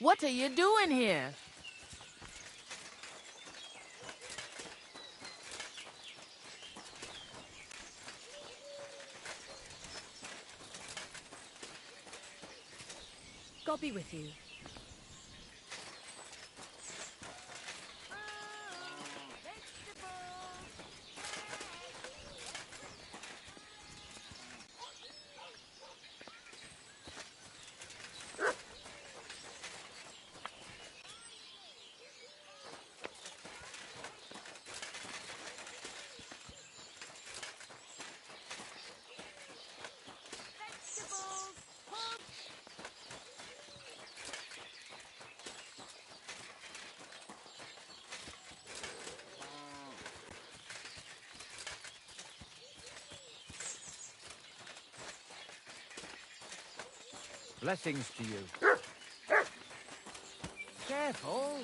What are you doing here? God be with you. Blessings to you. Careful.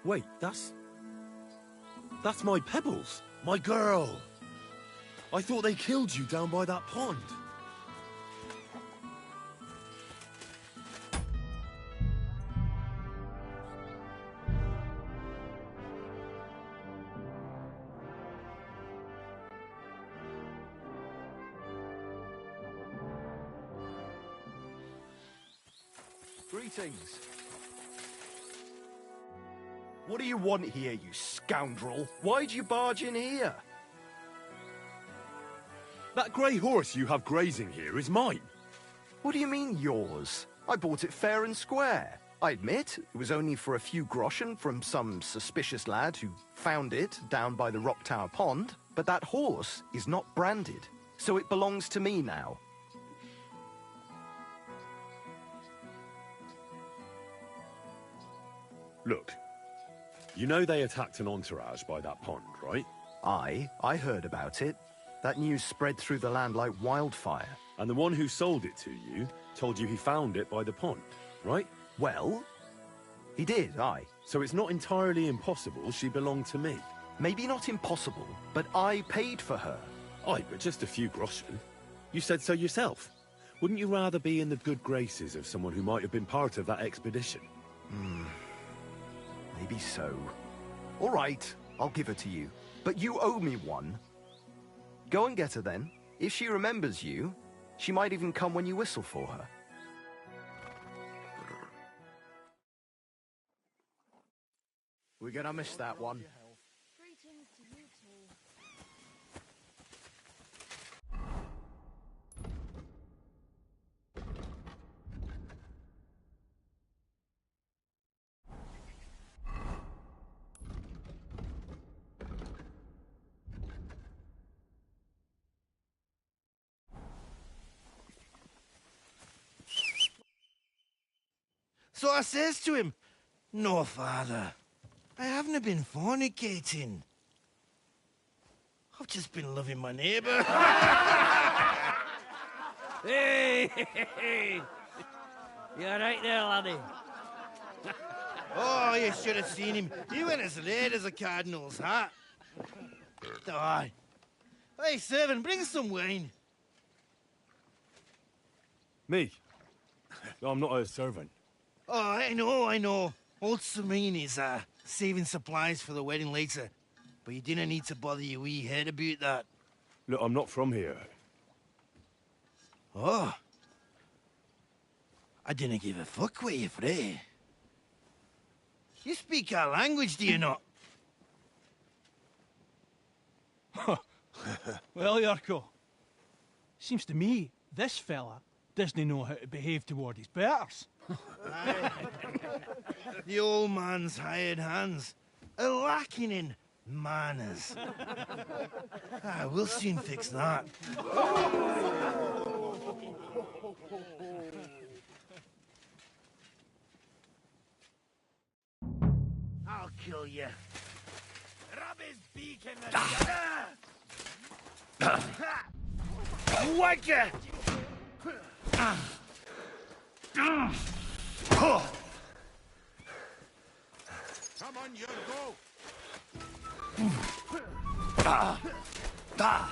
Wait, that's my Pebbles, my girl. I thought they killed you down by that pond. Greetings. What do you want here, you scoundrel? Why'd you barge in here? That grey horse you have grazing here is mine. What do you mean, yours? I bought it fair and square. I admit, it was only for a few groschen from some suspicious lad who found it down by the Rock Tower Pond, but that horse is not branded, so it belongs to me now. Look, you know they attacked an entourage by that pond, right? I heard about it. That news spread through the land like wildfire. And the one who sold it to you told you he found it by the pond, right? Well, he did, aye. So it's not entirely impossible she belonged to me. Maybe not impossible, but I paid for her. Aye, but just a few groschen. You said so yourself. Wouldn't you rather be in the good graces of someone who might have been part of that expedition? Maybe so. All right, I'll give her to you. But you owe me one. Go and get her then. If she remembers you, she might even come when you whistle for her. We're gonna miss that one. Greetings to you too. So I says to him, "No, father, I haven't been fornicating. I've just been loving my neighbour." Hey! You alright there, laddie? Oh, you should have seen him. He went as red as a cardinal's hat. Aye. Hey, servant, bring some wine. Me? I'm not a servant. Oh, I know. Old Serene is saving supplies for the wedding later. But you didn't need to bother your wee head about that. Look, I'm not from here. Oh. I didn't give a fuck what you frae. You speak our language, do you not? Well, Yarko, seems to me this fella doesn't know how to behave toward his betters. The old man's hired hands are lacking in manners. We'll soon fix that. I'll kill you. Rub his beak in the... Wanker! Come on, you go. I'll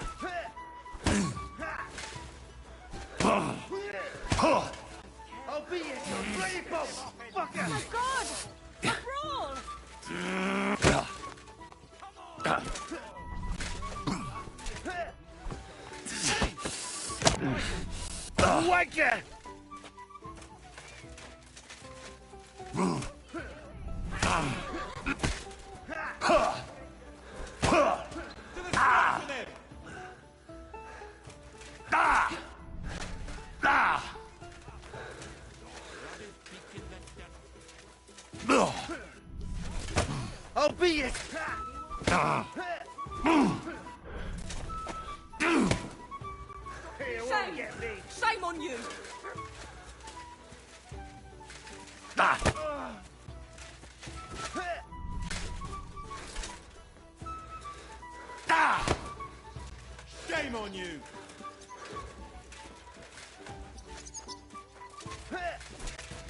be at your rainbow, fucker! Oh God! A brawl! Wanker! I'll be it! Shame on you! Shame on you!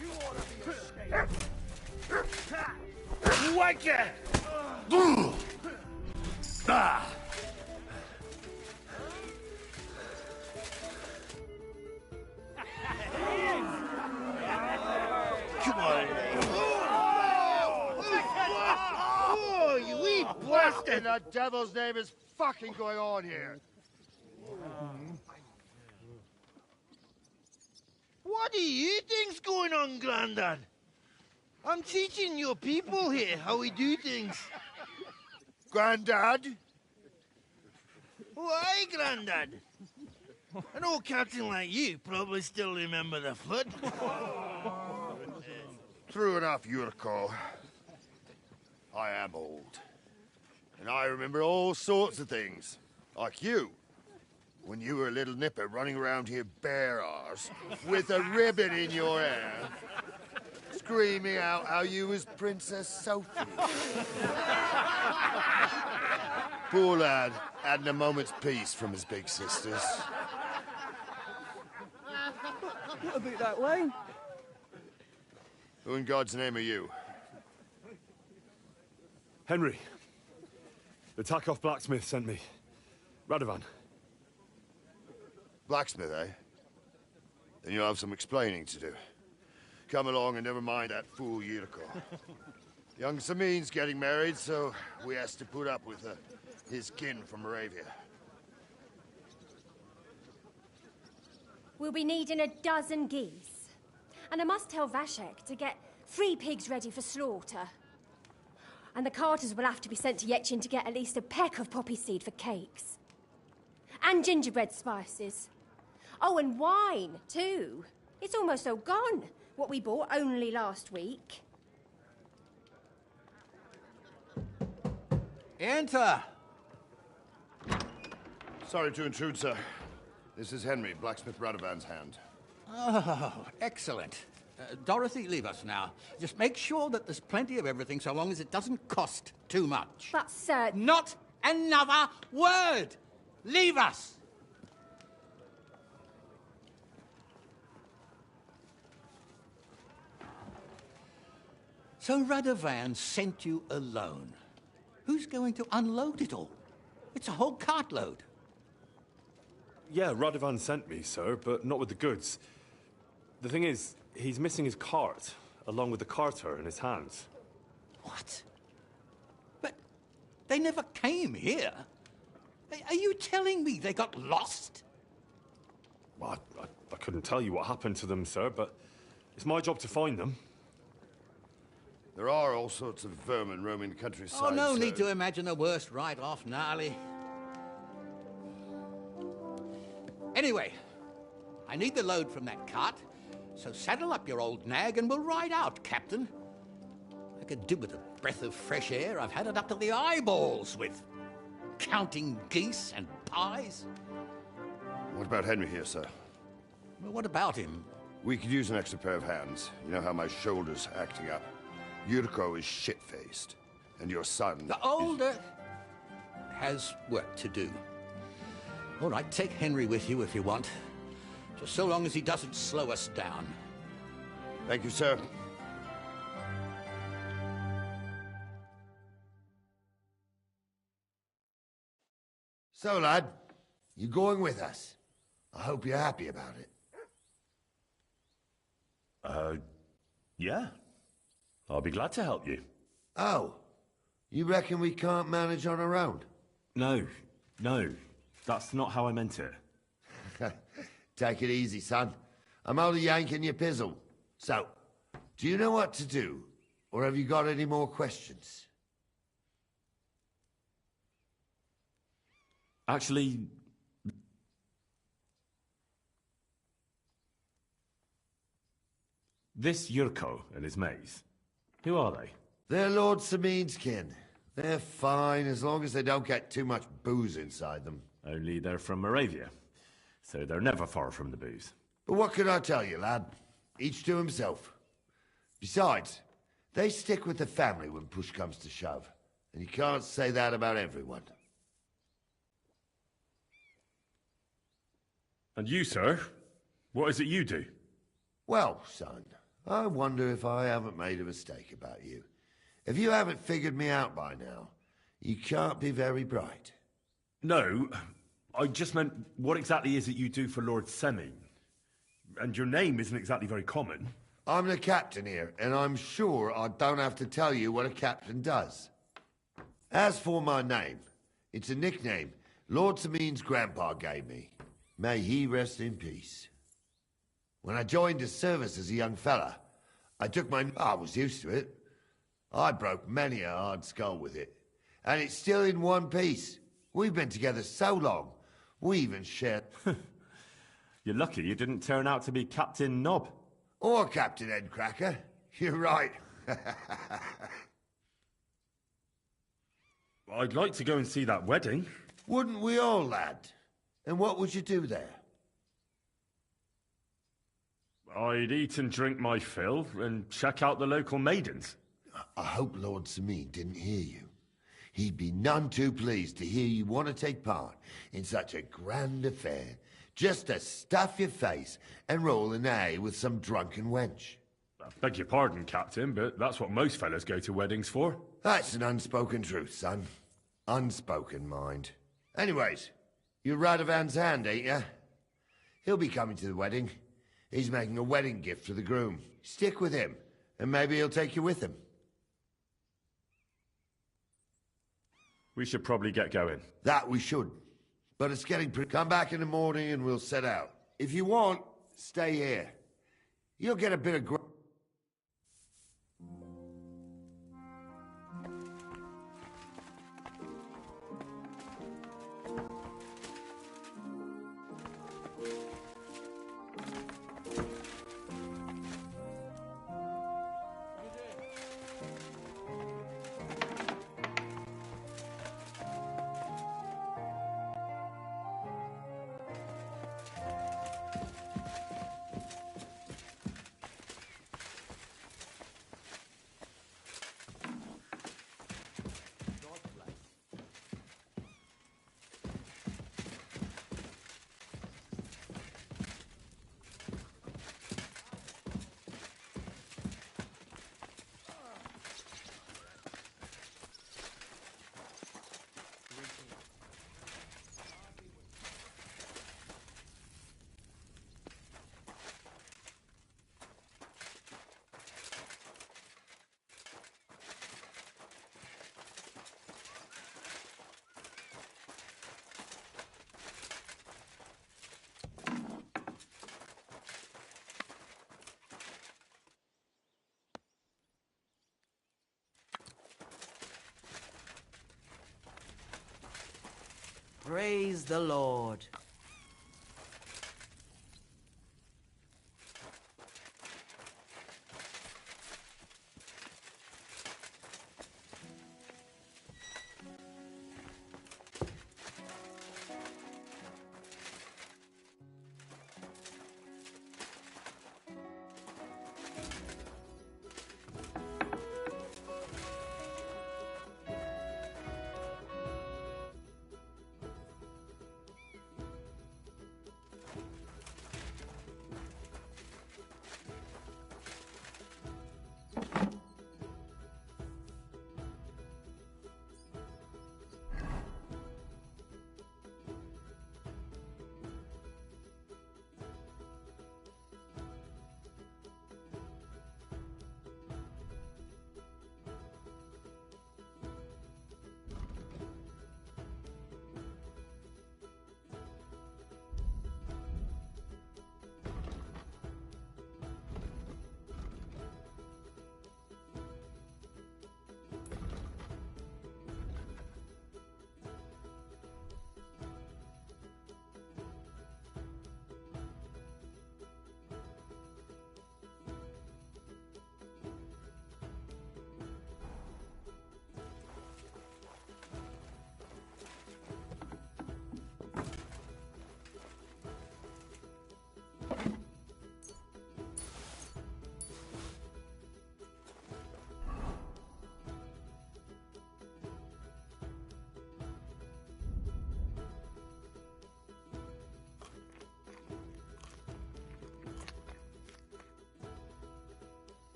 You ought to be ashamed! Wanker! Come on. Oh, you wee What bastard! in the devil's name is fucking going on here? What do you think's going on, Grandad? I'm teaching your people here how we do things. Grandad? Why, Grandad? An old captain like you probably still remember the flood. True enough, Yurko. I am old. And I remember all sorts of things. Like you. When you were a little nipper running around here bare arse, with a ribbon in your hair, screaming out how you was Princess Sophie. Poor lad, hadn't a moment's peace from his big sisters. What about that wine? Who in God's name are you? Henry. The Takeoff blacksmith sent me. Radovan. Blacksmith, eh? Then you'll have some explaining to do. Come along and never mind that fool Yurko. Young Samin's getting married, so we has to put up with his kin from Moravia. We'll be needing a dozen geese. And I must tell Vashek to get 3 pigs ready for slaughter. And the carters will have to be sent to Yetchin to get at least a peck of poppy seed for cakes. And gingerbread spices. Oh, and wine, too. It's almost all gone, what we bought only last week. Enter! Sorry to intrude, sir. This is Henry, blacksmith Radovan's hand. Oh, excellent. Dorothy, leave us now. Just make sure that there's plenty of everything so long as it doesn't cost too much. But, sir... Not another word! Leave us! So Radovan sent you alone. Who's going to unload it all? It's a whole cartload. Yeah, Radovan sent me, sir, but not with the goods. The thing is, he's missing his cart, along with the carter in his hands. What? But they never came here. Are you telling me they got lost? Well, I couldn't tell you what happened to them, sir, but it's my job to find them. There are all sorts of vermin roaming the countryside. Oh, no sir. need to imagine the worst right off, gnarly. Anyway, I need the load from that cart, so saddle up your old nag and we'll ride out, Captain. I could do with a breath of fresh air. I've had it up to the eyeballs with counting geese and pies. What about Henry here, sir? Well, what about him? We could use an extra pair of hands. You know how my shoulder's acting up. Yurko is shit-faced. And your son... The older has work to do. All right, take Henry with you if you want. Just so long as he doesn't slow us down. Thank you, sir. So, lad, you going with us? I hope you're happy about it. Yeah. I'll be glad to help you. Oh, you reckon we can't manage on our own? No, that's not how I meant it. Take it easy, son. I'm only yanking your pizzle. So, do you know what to do? Or have you got any more questions? Actually... This Yurko and his mates, who are they? They're Lord Samin's kin. They're fine as long as they don't get too much booze inside them. Only they're from Moravia, so they're never far from the booze. But what can I tell you, lad? Each to himself. Besides, they stick with the family when push comes to shove. And you can't say that about everyone. And you, sir? What is it you do? Well, son, I wonder if I haven't made a mistake about you. If you haven't figured me out by now, you can't be very bright. No, I just meant what exactly is it you do for Lord Semin? And your name isn't exactly very common. I'm the captain here, and I'm sure I don't have to tell you what a captain does. As for my name, it's a nickname Lord Samin's grandpa gave me. May he rest in peace. When I joined his service as a young fella, I was used to it. I broke many a hard skull with it. And it's still in one piece. We've been together so long, we even shared... You're lucky you didn't turn out to be Captain Knob. Or Captain Headcracker. You're right. I'd like to go and see that wedding. Wouldn't we all, lad? And what would you do there? I'd eat and drink my fill and check out the local maidens. I hope Lord Samin didn't hear you. He'd be none too pleased to hear you want to take part in such a grand affair, just to stuff your face and roll an A with some drunken wench. I beg your pardon, Captain, but that's what most fellas go to weddings for. That's an unspoken truth, son. Unspoken, mind. Anyways, you're Radovan's hand, ain't ya? He'll be coming to the wedding. He's making a wedding gift for the groom. Stick with him, and maybe he'll take you with him. We should probably get going. That we should. But it's getting pretty... Come back in the morning and we'll set out. If you want, stay here. You'll get a bit of... Praise the Lord.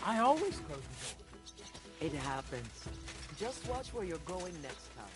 I always close the door. It happens. Just watch where you're going next time.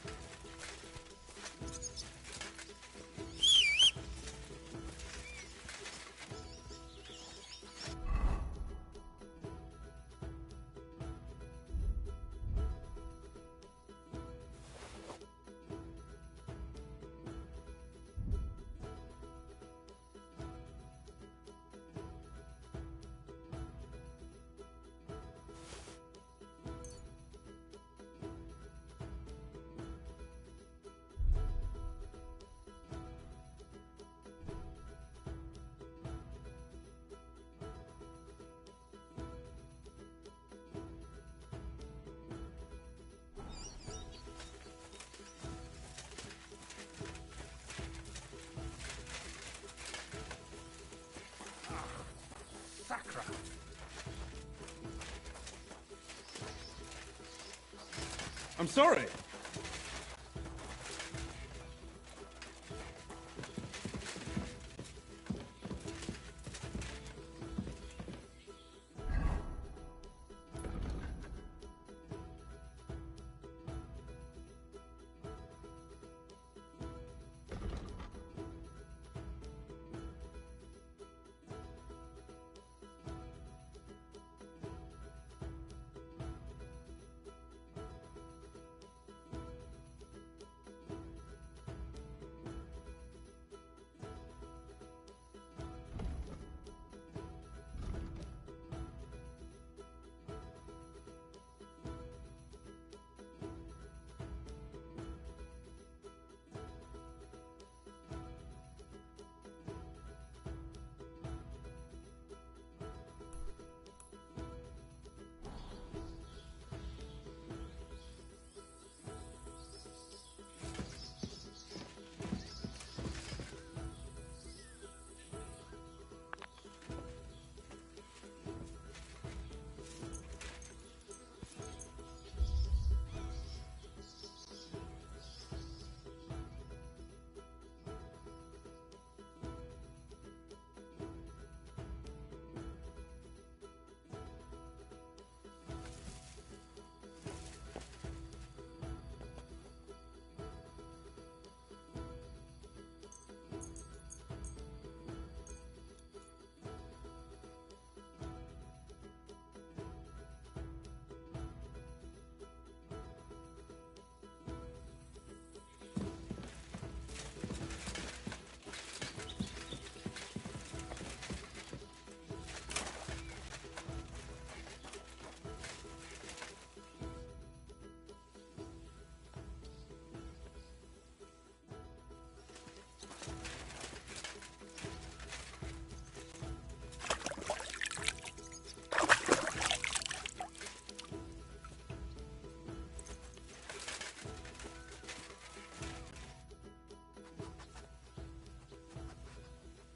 Sacra. I'm sorry.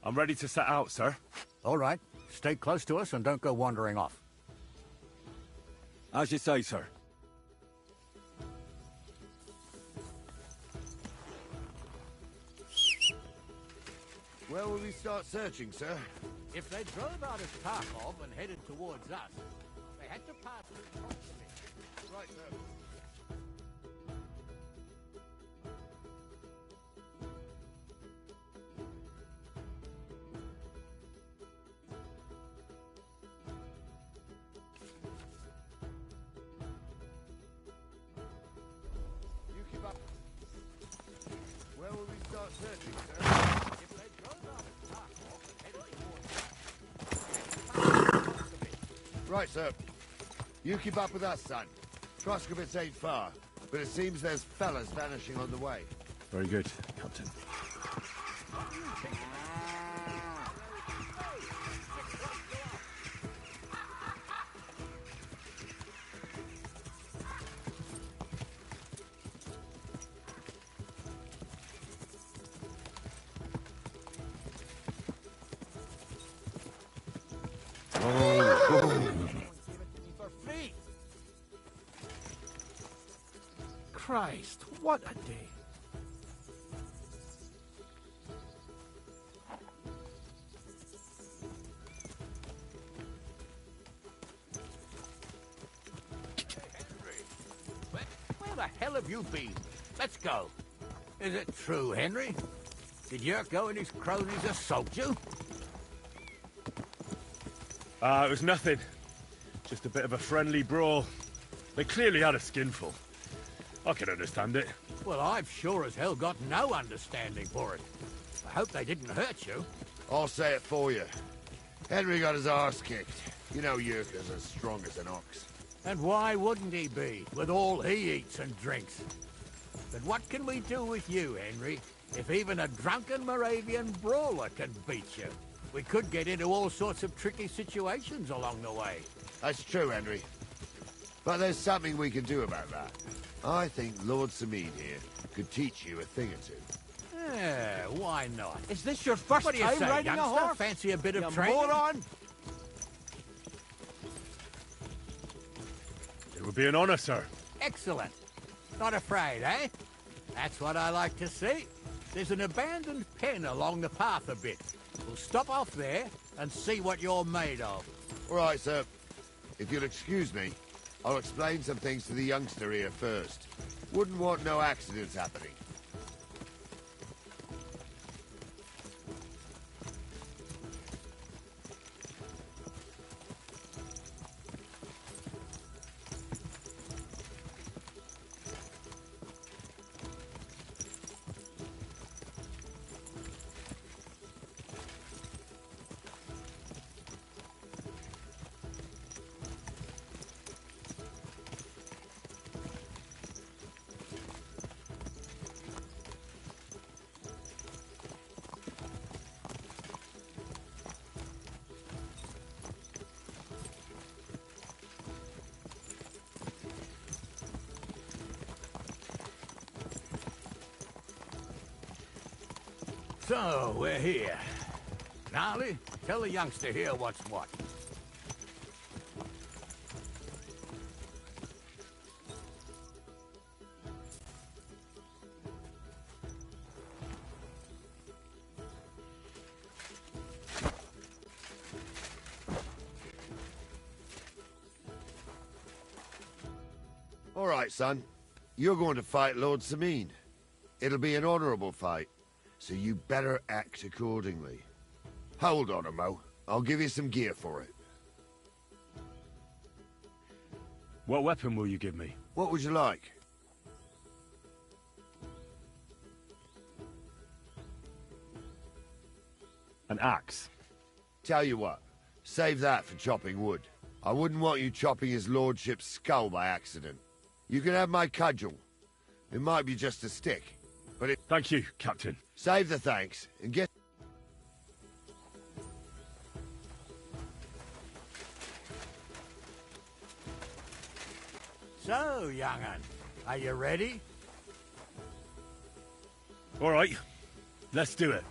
I'm ready to set out, sir. All right. Stay close to us and don't go wandering off. As you say, sir. Where will we start searching, sir? If they drove out of Tarkov and headed towards us, they had to pass through Proximate. Right, sir. You keep up. Where will we start searching, sir? If they drove out of Tarkov and headed towards us, they had to pass through Proximate. Right, sir. You keep up with us, son. Troskovitz ain't far, but it seems there's fellas vanishing on the way. Very good, Captain. Christ, what a day. hell have you been? Let's go. Is it true, Henry? Did Yurko and his cronies assault you? It was nothing. Just a bit of a friendly brawl. They clearly had a skinful. I can understand it. Well, I've sure as hell got no understanding for it. I hope they didn't hurt you. I'll say it for you. Henry got his arse kicked. You know Yurka's as strong as an ox. And why wouldn't he be, with all he eats and drinks? But what can we do with you, Henry, if even a drunken Moravian brawler can beat you? We could get into all sorts of tricky situations along the way. That's true, Henry. But there's something we can do about that. I think Lord Samid here could teach you a thing or two. Yeah, why not? Is this your first What do you time say, riding a youngster? horse? Fancy a bit of You training? moron! It would be an honor, sir. Excellent. Not afraid, eh? That's what I like to see. There's an abandoned pen along the path a bit. We'll stop off there and see what you're made of. All right, sir. If you'll excuse me, I'll explain some things to the youngster here first. Wouldn't want no accidents happening. So, we're here. Gnarly, tell the youngster here what's what. All right, son. You're going to fight Lord Sameen. It'll be an honorable fight, so you better act accordingly. Hold on, Mo. I'll give you some gear for it. What weapon will you give me? What would you like? An axe. Tell you what, save that for chopping wood. I wouldn't want you chopping his lordship's skull by accident. You can have my cudgel. It might be just a stick, but it... Thank you, Captain. Save the thanks, and get... So, young'un, are you ready? All right, let's do it.